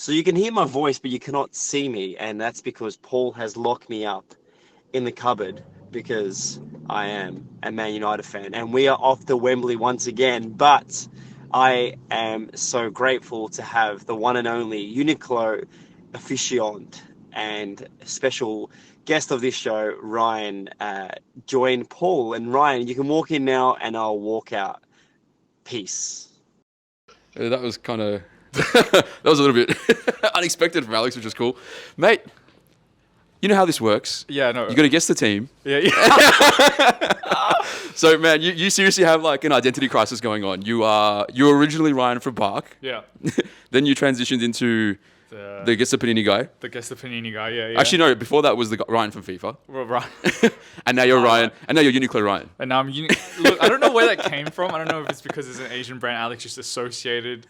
So you can hear my voice, but you cannot see me, and that's because Paul has locked me up in the cupboard because I am a Man United fan, and we are off to Wembley once again. But I am so grateful to have the one and only Uniqlo officiant and special guest of this show, Ryan, join Paul. And Ryan, you can walk in now, and I'll walk out. Peace. That was kind of that was a little bit unexpected from Alex, which is cool, mate. You know how this works. Yeah, no. You got to guess the team. Yeah. So, man, you seriously have like an identity crisis going on. You were originally Ryan from Park. Yeah. Then you transitioned into the Guess the Panini guy. The Guess the Panini guy, yeah. Actually, no. Before that was the Ryan from FIFA. Well, right. And now you're Ryan. And now you're Uniqlo Ryan. And now look, I don't know where that came from. I don't know if it's because it's an Asian brand. Alex just associated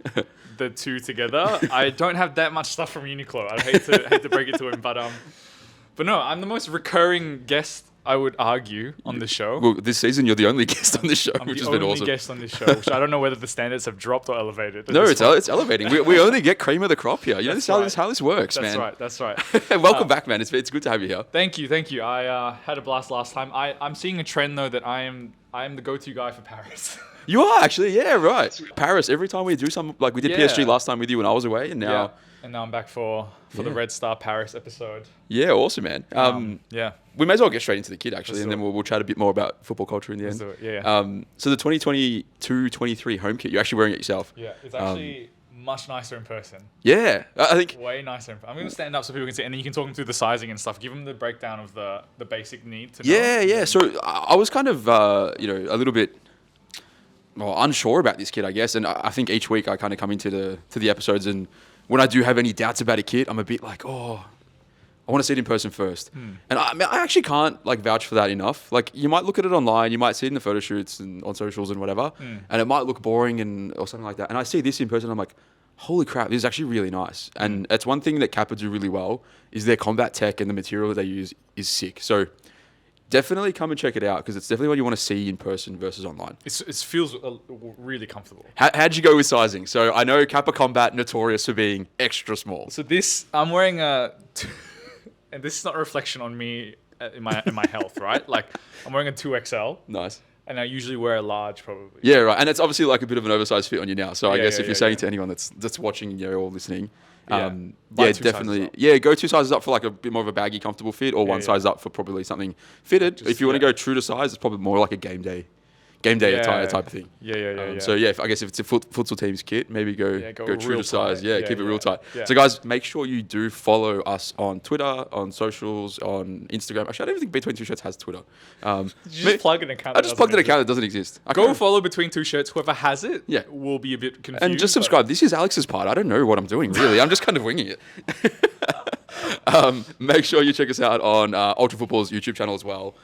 the two together. I don't have that much stuff from Uniqlo. I hate to break it to him, but no, I'm the most recurring guest, I would argue, on the show. Well, this season you're the only guest on this show, which has been awesome. I'm the only guest on this show, which I don't know whether the standards have dropped or elevated. No, it's elevating. We only get cream of the crop here. You know, this is how this works, man. That's right. Welcome back, man. It's good to have you here. Thank you. I had a blast last time. I'm seeing a trend though that I am the go-to guy for Paris. You are actually, yeah, right. Paris. Every time we do something, like we did PSG last time with you when I was away, and now. Yeah. And now I'm back for the Red Star Paris episode. Yeah, awesome, man. Yeah. We may as well get straight into the kit, actually, and then we'll chat a bit more about football culture in the end. Let's do it, yeah. So the 2022-23 home kit, you're actually wearing it yourself. Yeah, it's actually much nicer in person. Yeah, I think... Way nicer. I'm going to stand up so people can see, and then you can talk them through the sizing and stuff. Give them the breakdown of the basic need to know. Yeah. So I was kind of, a little bit... unsure about this kit, I guess, and I think each week I kind of come into the episodes, and when I do have any doubts about a kit, I'm a bit like, I want to see it in person first. And I actually can't like vouch for that enough. Like you might look at it online, you might see it in the photo shoots and on socials and whatever, and it might look boring or something like that. And I see this in person, I'm like, holy crap, this is actually really nice. And it's one thing that Kappa do really well is their combat tech and the material that they use is sick. So definitely come and check it out because it's definitely what you want to see in person versus online. It feels really comfortable. How'd you go with sizing? So I know Kappa Combat notorious for being extra small. So I'm wearing and this is not a reflection on me in my health, right? Like I'm wearing a 2XL. Nice. And I usually wear a large probably. Yeah, right. And it's obviously like a bit of an oversized fit on you now. So I guess if you're saying to anyone that's watching or listening, definitely. Go 2 sizes up for like a bit more of a baggy, comfortable fit, or one size up for probably something fitted. If you want to go true to size, it's probably more like a game day attire type of thing. So I guess if it's a futsal team's kit, maybe go true to size. Keep it real tight. So guys, make sure you do follow us on Twitter, on socials, on Instagram. Actually, I don't even think Between Two Shirts has Twitter. Just plug an account. I just plugged an account that doesn't exist. Go follow Between Two Shirts. Whoever has it, will be a bit confused. And just subscribe. This is Alex's part. I don't know what I'm doing really. I'm just kind of winging it. Make sure you check us out on Ultra Football's YouTube channel as well.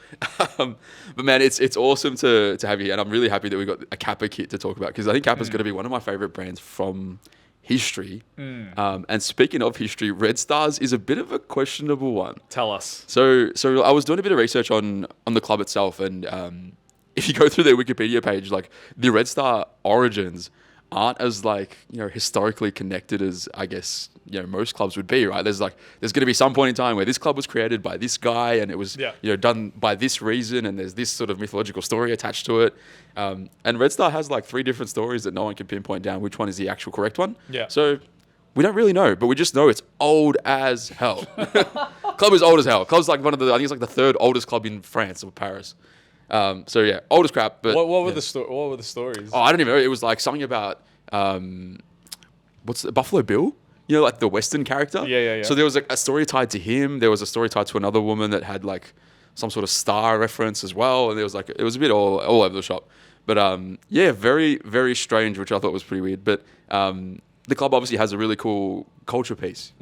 But man, it's awesome to have you here, and I'm really happy that we got a Kappa kit to talk about because I think Kappa's going to be one of my favorite brands from history. And speaking of history, Red Stars is a bit of a questionable one. Tell us. So I was doing a bit of research on the club itself, and if you go through their Wikipedia page, like the Red Star origins aren't as like historically connected as I guess most clubs would be, right? There's going to be some point in time where this club was created by this guy and it was done by this reason, and there's this sort of mythological story attached to it. And Red Star has like 3 different stories that no one can pinpoint down which one is the actual correct one. So we don't really know, but we just know it's old as hell. Club is old as hell. Club's like I think it's like the 3rd oldest club in France or Paris. Old as crap. But what were the stories? Oh, I don't even know. It was like something about what's the Buffalo Bill? Like the Western character. Yeah. So there was like a story tied to him. There was a story tied to another woman that had like some sort of star reference as well. And there was it was a bit all over the shop. But very, very strange, which I thought was pretty weird. But the club obviously has a really cool culture piece,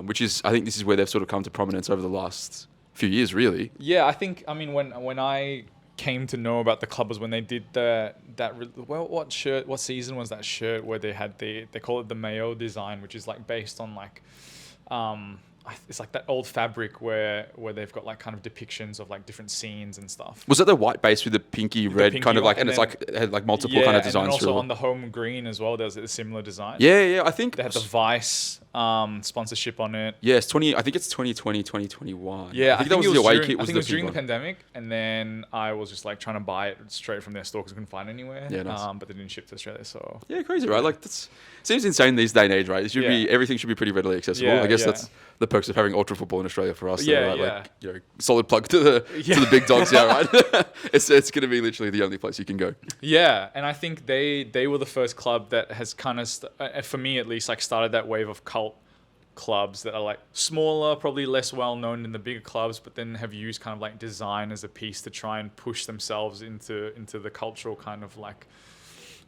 which is, I think this is where they've sort of come to prominence over the last few years, really. Yeah, I think, when I came to know about the club was when they did what season was that shirt where they had they call it the Mayo design, which is like based on like it's like that old fabric where they've got like kind of depictions of like different scenes and stuff. Was it the white base with the pinky red kind of like, and it's like it had like multiple kind of designs. And also on the home green as well, there's a similar design. Yeah, I think they had the Vice sponsorship on it. Yes, 20. I think it's 2020, 2021. Yeah, I think that was the away kit. I think it was during the big one. pandemic, and then I was just like trying to buy it straight from their store because I couldn't find it anywhere. Yeah, nice. But they didn't ship to Australia, so Yeah, crazy, right? Like that's seems insane these day and age, right? It should be everything should be pretty readily accessible. Yeah, I guess yeah. that's the perks of having ultra football in Australia for us. Yeah, right? yeah. Like, you know, solid plug to the big dogs, yeah, right? it's going to be literally the only place you can go. Yeah, and I think they were the first club that has kind of, for me at least, like started that wave of cult clubs that are like smaller, probably less well known than the bigger clubs, but then have used kind of like design as a piece to try and push themselves into the cultural kind of like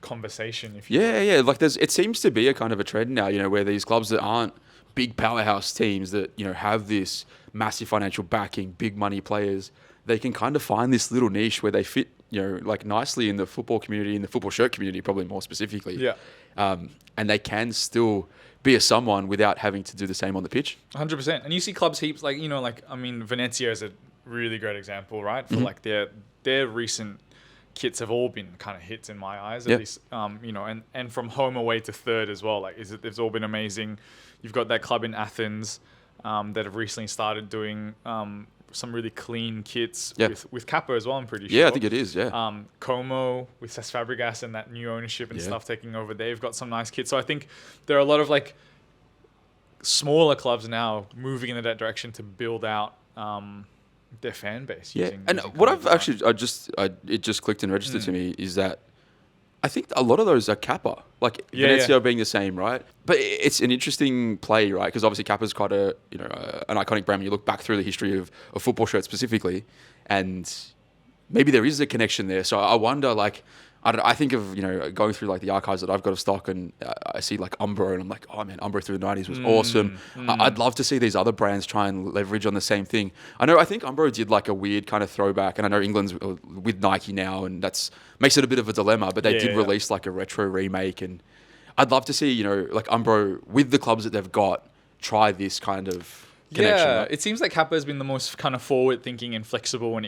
conversation. If you will. Yeah. Like it seems to be a kind of a trend now, you know, where these clubs that aren't big powerhouse teams that, you know, have this massive financial backing, big money players, they can kind of find this little niche where they fit, you know, like nicely in the football community, in the football shirt community, probably more specifically. Yeah. And they can still be a someone without having to do the same on the pitch. 100%. And you see clubs heaps like, you know, like, I mean, Venezia is a really great example, right? For like their recent kits have all been kind of hits in my eyes, at least, you know, and from home away to third as well. Like, it's all been amazing. You've got that club in Athens that have recently started doing some really clean kits with Kappa as well, I'm pretty sure. Yeah, I think it is, yeah. Como with Cesc Fabregas and that new ownership and stuff taking over, they've got some nice kits. So I think there are a lot of like smaller clubs now moving in that direction to build out their fan base. And what I've actually, it just clicked and registered to me is that I think a lot of those are Kappa, like Venezia being the same, right? But it's an interesting play, right? Because obviously Kappa's quite an iconic brand. When you look back through the history of football shirts specifically, and maybe there is a connection there. So I wonder, like, I don't know, I think of, you know, going through like the archives that I've got of stock, and I see like Umbro, and I'm like, oh man, Umbro through the 90s was awesome. I'd love to see these other brands try and leverage on the same thing. I think Umbro did like a weird kind of throwback, and I know England's with Nike now, and that's makes it a bit of a dilemma, but they did release like a retro remake, and I'd love to see, you know, like Umbro with the clubs that they've got try this kind of connection. Yeah, right? it seems like Kappa has been the most kind of forward-thinking and flexible when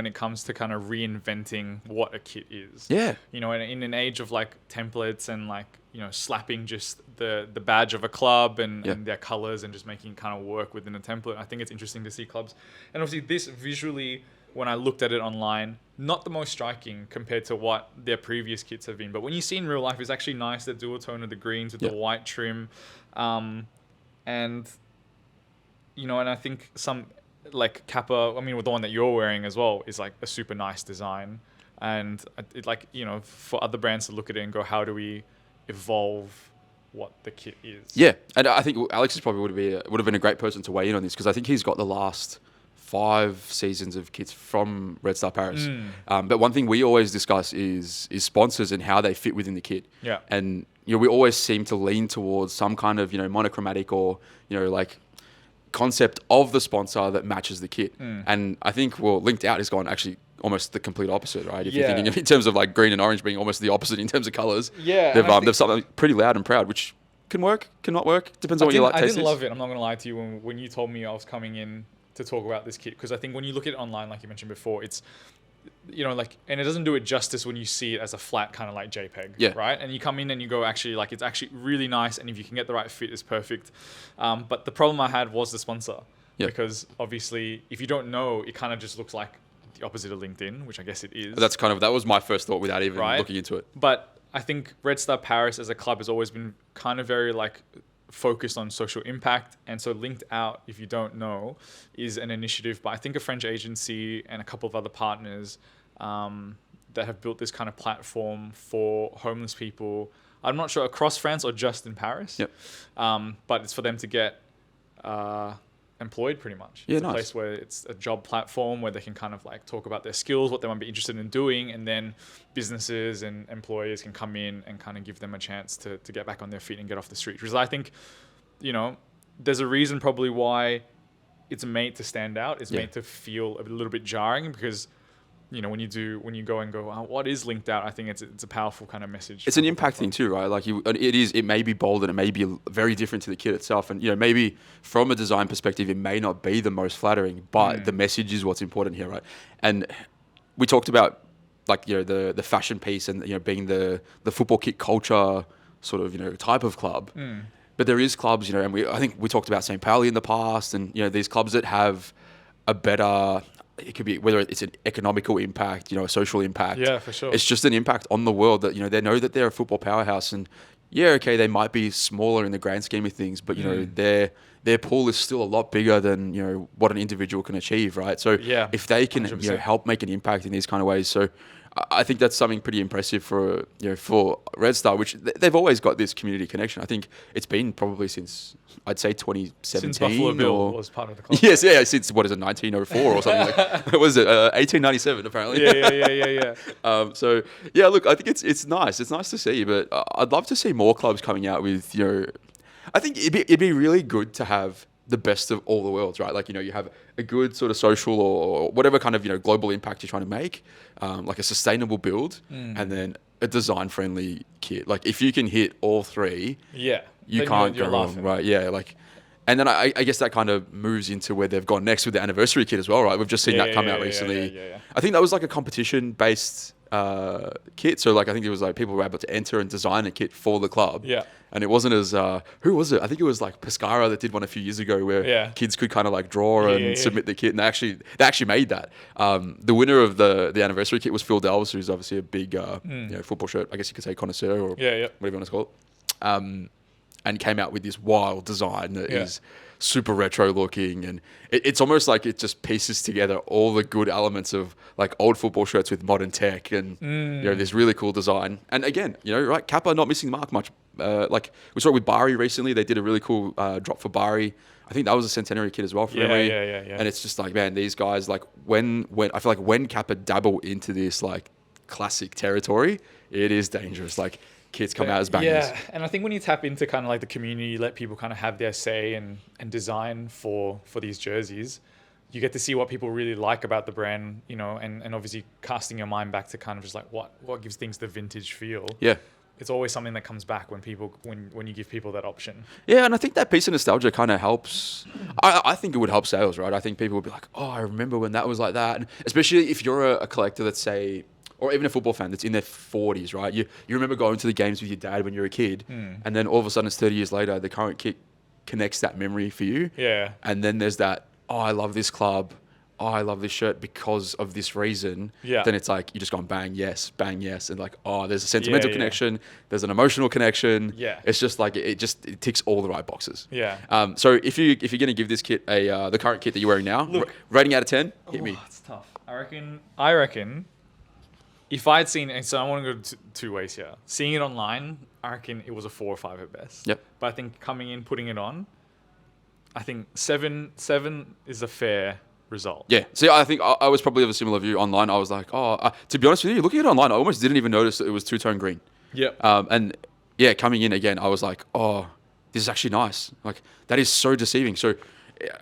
it comes to kind of reinventing what a kit is. Yeah. You know, in an age of like templates and like, you know, slapping just the badge of a club and their colors and just making it kind of work within a template. I think it's interesting to see clubs. And obviously this visually, when I looked at it online, not the most striking compared to what their previous kits have been. But when you see in real life, it's actually nice, the dual tone of the greens with the white trim. And you know, and I think some like Kappa, I mean, with the one that you're wearing as well, is like a super nice design. And it, like, you know, for other brands to look at it and go, how do we evolve what the kit is? Yeah, and I think Alex is probably would have been a great person to weigh in on this, because I think he's got the last 5 seasons of kits from Red Star Paris. But one thing we always discuss is sponsors and how they fit within the kit. Yeah. And, you know, we always seem to lean towards some kind of, you know, monochromatic or, you know, like concept of the sponsor that matches the kit. And I think, well, Linked Out has gone actually almost the complete opposite, right? If you're thinking in terms of like green and orange being almost the opposite in terms of colors. Yeah. They've something pretty loud and proud, which can work, can not work. Depends on what you like. I didn't love it. I'm not going to lie to you when you told me I was coming in to talk about this kit, because I think when you look at it online, like you mentioned before, it's, you know, like, and it doesn't do it justice when you see it as a flat kind of like JPEG, right? And you come in and you go, actually, like, it's actually really nice, and if you can get the right fit, it's perfect. But the problem I had was the sponsor, because obviously, if you don't know, it kind of just looks like the opposite of LinkedIn, which I guess it is. That was my first thought without even looking into it. But I think Red Star Paris as a club has always been kind of very like focused on social impact, and so Linked Out, if you don't know, is an initiative by I think a French agency and a couple of other partners that have built this kind of platform for homeless people. I'm not sure across France or just in Paris. But it's for them to get employed pretty much. It's a place where it's a job platform where they can kind of like talk about their skills, what they might be interested in doing, and then businesses and employers can come in and kind of give them a chance to get back on their feet and get off the street. Because I think, you know, there's a reason probably why it's made to stand out. It's made to feel a little bit jarring, because, you know, when you go and go, oh, what is Linked Out? I think it's a powerful kind of message. It's an impact thing too, right? Like it may be bold and it may be very different to the kit itself. And, you know, maybe from a design perspective, it may not be the most flattering, but the message is what's important here, right? And we talked about, like, you know, the fashion piece and, you know, being the football kit culture sort of, you know, type of club. But there is clubs, you know, and I think we talked about St. Pauli in the past, and you know, these clubs that have a better, it could be whether it's an economical impact, you know, a social impact. Yeah, for sure. It's just an impact on the world that, you know, they know that they're a football powerhouse, and yeah, okay, they might be smaller in the grand scheme of things, but you know, their pool is still a lot bigger than, you know, what an individual can achieve, right? So Yeah, if they can, 100%. you know, help make an impact in these kind of ways, so I think that's something pretty impressive for, you know, for Red Star, which they've always got this community connection. I think it's been probably since, I'd say 2017. Since Buffalo Bill was part of the club. Yes, yeah, since what is it, 1904 or something like. What was it? 1897 apparently. Yeah. So yeah, look, I think it's nice. It's nice to see, but I'd love to see more clubs coming out with, you know, I think it'd be really good to have the best of all the worlds, right? Like, you know, you have a good sort of social or whatever kind of, you know, global impact you're trying to make, like a sustainable build, and then a design-friendly kit. Like, if you can hit all three, Yeah. you Then can't you're go wrong, laughing. right? Yeah, like, and then I guess that kind of moves into where they've gone next with the anniversary kit as well, right? We've just seen that come out recently. Yeah. I think that was like a competition-based kit. So like, I think it was like people were able to enter and design a kit for the club. Yeah. And it wasn't as who was it? I think it was like Pescara that did one a few years ago where kids could kind of like draw and submit the kit, and they actually made that. The winner of the anniversary kit was Phil Delves, who's obviously a big you know, football shirt, I guess you could say, connoisseur or whatever you want to call it. And came out with this wild design that is super retro looking, and it's almost like it just pieces together all the good elements of like old football shirts with modern tech, and you know, this really cool design. And again, you know, right, Kappa not missing the mark much. Like we saw it with Bari recently, they did a really cool drop for Bari. I think that was a centenary kit as well for memory. Yeah. And it's just like, man, these guys, like when I feel like when Kappa dabble into this like classic territory, it is dangerous. Like, kits come out as bangers. Yeah, and I think when you tap into kind of like the community, let people kind of have their say and design for these jerseys, you get to see what people really like about the brand, you know, and obviously casting your mind back to kind of just like what gives things the vintage feel. Yeah. It's always something that comes back when you give people that option. Yeah, and I think that piece of nostalgia kind of helps. I think it would help sales, right? I think people would be like, oh, I remember when that was like that. And especially if you're a collector that's, say, or even a football fan that's in their 40s, right? You remember going to the games with your dad when you were a kid, and then all of a sudden it's 30 years later, the current kit connects that memory for you. Yeah. And then there's that, oh, I love this club. Oh, I love this shirt because of this reason. Yeah. Then it's like, you just gone bang, yes. And like, oh, there's a sentimental Yeah. connection. There's an emotional connection. Yeah. It's just like, it ticks all the right boxes. Yeah. So if you're going to give this kit the current kit that you're wearing now, rating out of 10, hit me. It's tough. I reckon if I'd seen it, so I want to go two ways here. Seeing it online, I reckon it was a 4 or 5 at best. Yep. But I think coming in, putting it on, I think seven is a fair result. Yeah. See, I think I was probably of a similar view online. I was like, to be honest with you, looking at it online, I almost didn't even notice that it was two-tone green. Yep. And yeah, coming in again, I was like, oh, this is actually nice. Like, that is so deceiving. So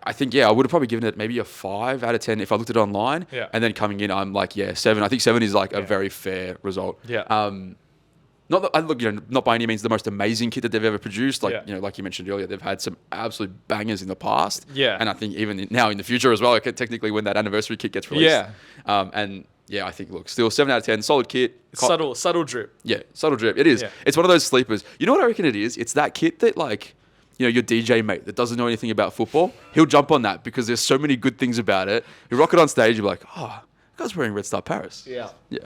I think, I would have probably given it maybe a 5 out of 10 if I looked at it online. Yeah. And then coming in, I'm like, 7. I think 7 is like a very fair result. Yeah. Not that, look, not by any means the most amazing kit that they've ever produced. Like, Yeah. like you mentioned earlier, they've had some absolute bangers in the past. Yeah. And I think even now in the future as well, like, technically when that anniversary kit gets released. Yeah. And I think, look, still 7 out of 10, solid kit. Subtle drip. Yeah, subtle drip. It is. Yeah. It's one of those sleepers. You know what I reckon it is? It's that kit that, like, your DJ mate that doesn't know anything about football, he'll jump on that because there's so many good things about it. You rock it on stage, you'll be like, oh, that guy's wearing Red Star Paris. Yeah. Yeah.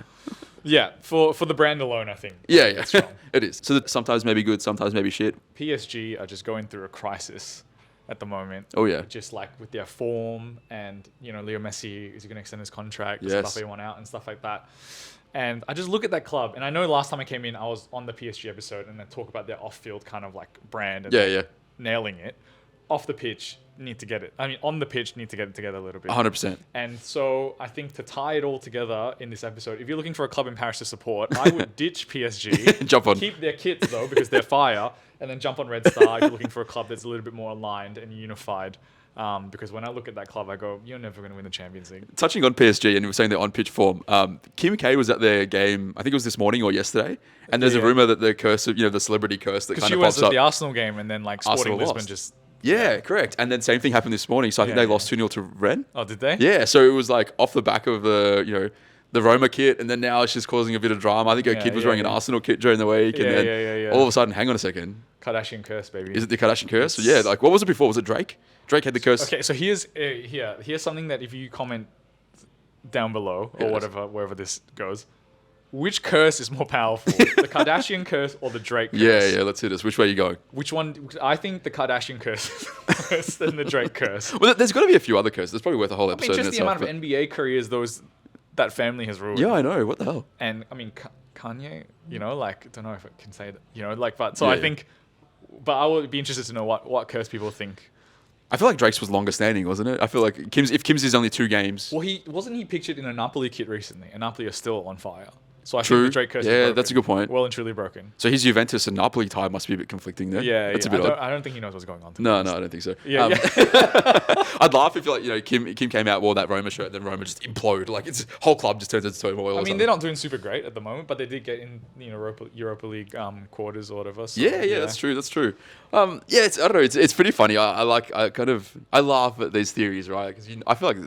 Yeah, for the brand alone, I think. Yeah. It's strong. It is. So that sometimes maybe good, sometimes maybe shit. PSG are just going through a crisis at the moment. Oh, yeah. Just like with their form, and Leo Messi, is he going to extend his contract? Yes. Mbappe went out and stuff like that. And I just look at that club, and I know last time I came in, I was on the PSG episode, and they talk about their off-field kind of like brand and Yeah. nailing it. Off the pitch, need to get it. I mean, on the pitch, need to get it together a little bit. 100%. And so I think to tie it all together in this episode, if you're looking for a club in Paris to support, I would ditch PSG. Jump on. Keep their kits though, because they're fire, and then jump on Red Star if you're looking for a club that's a little bit more aligned and unified. Because when I look at that club, I go, you're never going to win the Champions League. Touching on PSG, and you were saying they're on pitch form. Kim K was at their game, I think it was this morning or yesterday, and there's a rumor that the curse of, the celebrity curse that Because kind she of was pops at up. the Arsenal game, and then like Sporting Arsenal Lisbon lost. just... Yeah, correct. And then same thing happened this morning. So I think they lost 2-0 to Rennes. Oh, did they? Yeah, so it was like off the back of the the Roma kit, and then now it's just causing a bit of drama. I think her kid was wearing an Arsenal kit during the week, and then all of a sudden, hang on a second. Kardashian curse, baby. Is it the Kardashian curse? Yeah, like what was it before? Was it Drake? Drake had the curse. Okay, so here's something that if you comment down below or whatever, wherever this goes, which curse is more powerful, the Kardashian curse or the Drake curse? Yeah, let's hit us. Which way are you going? Which one? I think the Kardashian curse is worse than the Drake curse. Well, there's got to be a few other curses. There's probably worth a whole episode. I mean, just in the itself, amount of NBA careers that family has ruined. Yeah, I know. What the hell? And I mean, Kanye, like, don't know if I can say that, like, but so I think, but I would be interested to know what curse people think. I feel like Drake's was longer standing, wasn't it? I feel like if Kim's is only 2 games. Well, he pictured in a Napoli kit recently, and Napoli are still on fire. So I True. think the Drake curse is Yeah, broken. that's a good point. Well and truly broken. So his Juventus and Napoli tie must be a bit conflicting there. Yeah, that's a bit odd. I don't think he knows what's going on. No, I don't think so. Yeah, I'd laugh if Kim came out, wore that Roma shirt, then Roma just implode. Like its whole club just turns into turmoil. I mean, they're not doing super great at the moment, but they did get in Europa League quarters or whatever. So, yeah, that's true. I don't know. It's pretty funny. I laugh at these theories, right? Because I feel like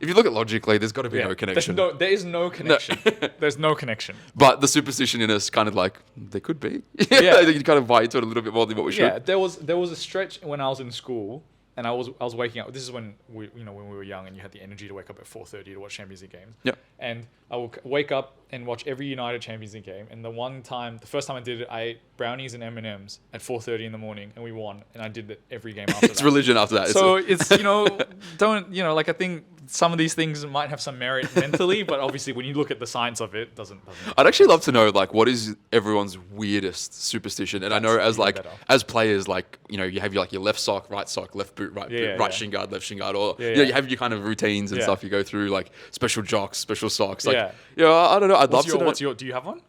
if you look at logically, there's got to be no connection. There is no connection. There's no connection. But the superstition in us kind of like there could be. I think you kind of buy into it a little bit more than what we should. Yeah, there was a stretch when I was in school, and I was waking up. This is when we were young, and you had the energy to wake up at 4:30 to watch Champions League games. Yep. And I would wake up and watch every United Champions League game. And the first time I did it, I ate brownies and M&Ms at 4:30 in the morning, and we won. And I did that every game after that. It's religion after that. So it's like I think some of these things might have some merit mentally, but obviously when you look at the science of it, doesn't. I'd actually love to know like what is everyone's weirdest superstition, and I know as players you have your left sock, right sock, left boot, right boot, right shin guard, left shin guard, or you have your kind of routines and stuff you go through, like special jocks, special socks. I don't know. I'd love to know. Do you have one?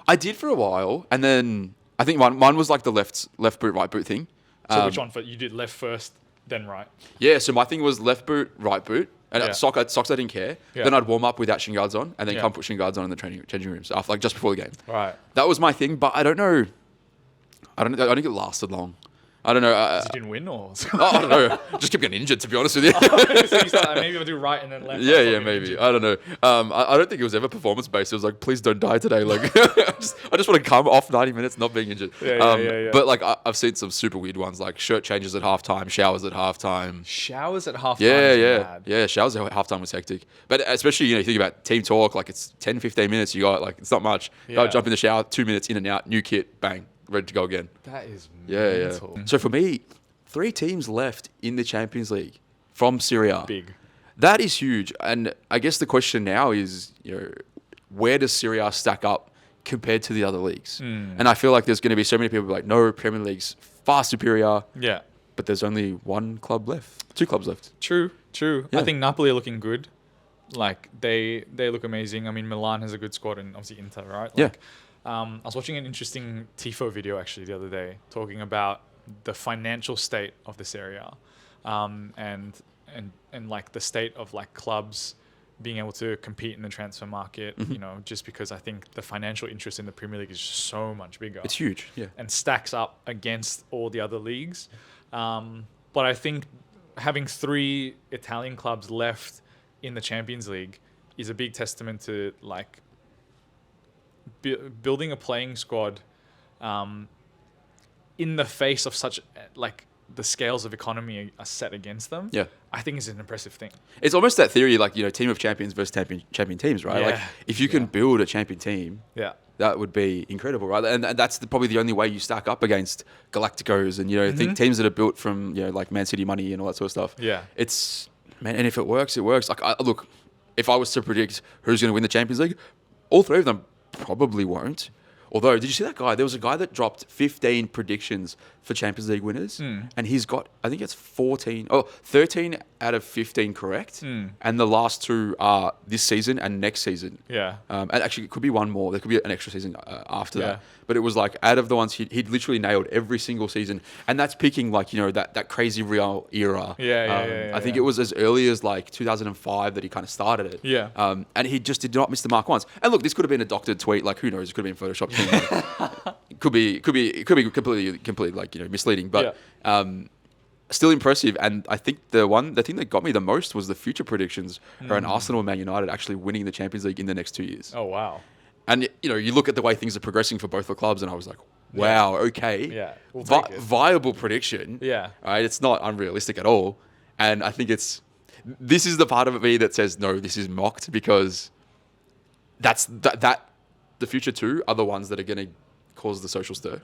I did for a while, and then I think mine was like the left boot, right boot thing. So which one? You did left first, then right. Yeah, so my thing was left boot, right boot. And socks I didn't care. Yeah. Then I'd warm up without shin guards on, and then come put shin guards on in the changing rooms after, just before the game. Right. That was my thing, but I don't know. I don't think it lasted long. I don't know. You didn't win, or? I don't know. Just kept getting injured, to be honest with you. So you started, maybe I'll do right and then left. Yeah, maybe. Injured. I don't know. I don't think it was ever performance based. It was like, please don't die today. Like, I just want to come off 90 minutes not being injured. Yeah. But like, I've seen some super weird ones, like shirt changes at halftime, showers at halftime. Showers at halftime. Yeah. Showers at halftime was hectic. But especially, you think about team talk, like it's 10, 15 minutes. You got it's not much. Go jump in the shower, 2 minutes in and out, new kit, bang. Ready to go again. That is mental. Yeah. So for me, 3 teams left in the Champions League from Serie A. Big. That is huge. And I guess the question now is, where does Serie A stack up compared to the other leagues? And I feel like there's going to be so many people like, no, Premier League's far superior. Yeah. But there's only 1 club left. 2 clubs left. True. Yeah. I think Napoli are looking good. Like, they look amazing. I mean, Milan has a good squad, and obviously Inter, right? Yeah. I was watching an interesting Tifo video actually the other day talking about the financial state of this area, and like the state of like clubs being able to compete in the transfer market. Just because I think the financial interest in the Premier League is just so much bigger. It's huge, yeah, and stacks up against all the other leagues. But I think having 3 Italian clubs left in the Champions League is a big testament to like. Building a playing squad in the face of such like the scales of economy are set against them. Yeah, I think is an impressive thing. It's almost that theory, like team of champions versus champion teams, right? Yeah. Like if you can build a champion team, that would be incredible, right? And that's probably the only way you stack up against Galacticos and think teams that are built from like Man City money and all that sort of stuff. Yeah, it's and if it works, it works. Like look, if I was to predict who's going to win the Champions League, all 3 of them probably won't. Although, did you see that guy? There was a guy that dropped 15 predictions for Champions League winners, and he's got, I think it's 13 out of 15 correct, and the last 2 are this season and next season. Yeah. And actually, it could be one more. There could be an extra season after that. But it was like, out of the ones, he'd literally nailed every single season, and that's peaking like, that crazy Real era. I think it was as early as like 2005 that he kind of started it. Yeah. And he just did not miss the mark once. And look, this could have been a doctored tweet. Like, who knows? It could have been Photoshopped. It could be completely like misleading. But still impressive. And I think the thing that got me the most was the future predictions around Arsenal and Man United actually winning the Champions League in the next 2 years. Oh, wow. And, you know, you look at the way things are progressing for both the clubs, and I was like, wow, okay. Yeah, we'll take it. Viable prediction. Yeah. Right? It's not unrealistic at all. And I think this is the part of me that says, no, this is mocked, because that the future two are the ones that are going to cause the social stir.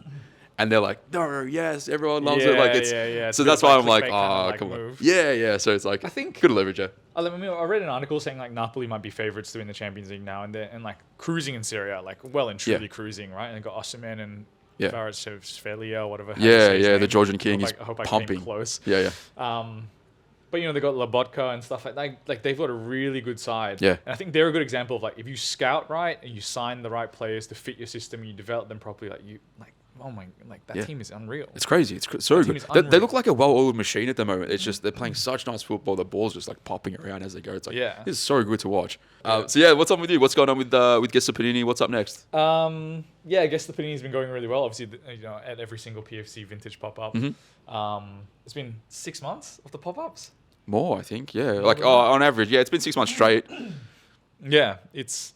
And they're like, no, yes, everyone loves it. Like It's so a bit that's of why a I'm like, clickbait oh, kinda, like, come on. move. Yeah. So it's like, I think- good leverage. I read an article saying like Napoli might be favourites to win the Champions League now, and they're like cruising in Serie A, like well and truly cruising, right? And they got Osimhen and Kvaratskhelia or whatever. The Georgian king is I hope I pumping. came close. Yeah. But you know, they got Lobotka and stuff like that. Like they've got a really good side. Yeah. And I think they're a good example of like, if you scout right and you sign the right players to fit your system and you develop them properly, that team is unreal. It's crazy. It's so good. They unreal. look like a well-oiled machine at the moment. It's just they're playing such nice football. The ball's just like popping around as they go. It's like this is so good to watch. What's up with you? What's going on with Gesta Panini? What's up next? I guess the Panini's been going really well. Obviously, you know, at every single PFC vintage pop-up. It's been 6 months of the pop-ups. More, I think. Yeah, on average, it's been 6 months straight. Yeah, it's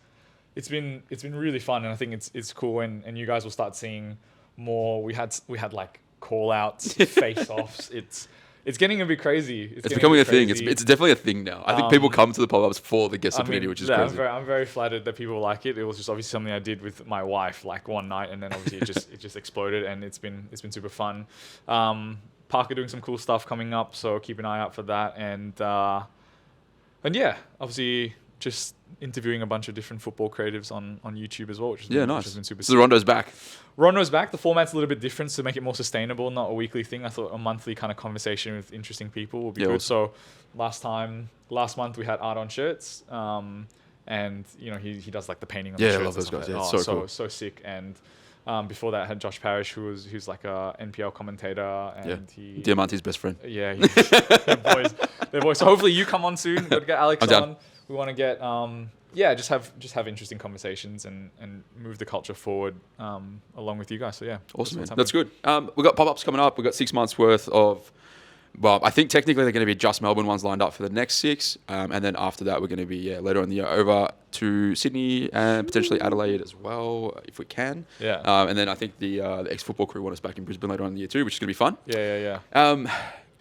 been really fun, and I think it's cool, and you guys will start seeing more. We had like call outs, face offs. It's getting a bit crazy. It's becoming a thing. It's definitely a thing now. I think people come to the pop-ups for the Gesta Panini, which is crazy. I'm very flattered that people like it. It was just obviously something I did with my wife like one night, and then obviously it just exploded, and it's been super fun. Parker doing some cool stuff coming up, so keep an eye out for that. And obviously just interviewing a bunch of different football creatives on YouTube as well, which has been super. So the Rondo's back. Rondo's back. The format's a little bit different to make it more sustainable, not a weekly thing. I thought a monthly kind of conversation with interesting people would be good. Awesome. So last month we had art on shirts, and you know he does like the painting on the shirts. I love those guys. Like Yeah, so cool. So sick. And before that I had Josh Parrish, who's like a NPL commentator, and he Diamante's best friend. Yeah, they're boys. So hopefully you come on soon. Got to get Alex I'm down. on. We want to get just have interesting conversations and move the culture forward along with you guys. So yeah, awesome, man. That's good. We've got pop-ups coming up. We've got 6 months worth of. Well, I think technically they're going to be just Melbourne ones lined up for the next 6, and then after that we're going to be later in the year over to Sydney and potentially Adelaide as well if we can. Yeah. And then I think the ex-football crew want us back in Brisbane later on in the year too, which is going to be fun. Yeah.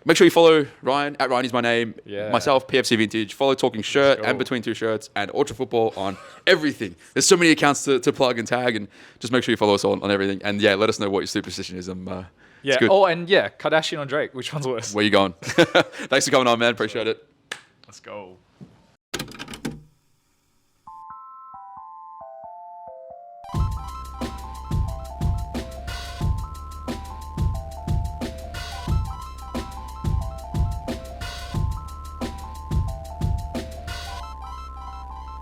Make sure you follow Ryan. @Ryan is my name. Yeah. Myself, PFC Vintage. Follow Talking Shirt and Between Two Shirts and Ultra Football on everything. There's so many accounts to plug and tag, and just make sure you follow us on everything. And let us know what your superstition is. It's good. Oh, and Kardashian or Drake. Which one's worse? Where you going? Thanks for coming on, man. Appreciate it. Let's go.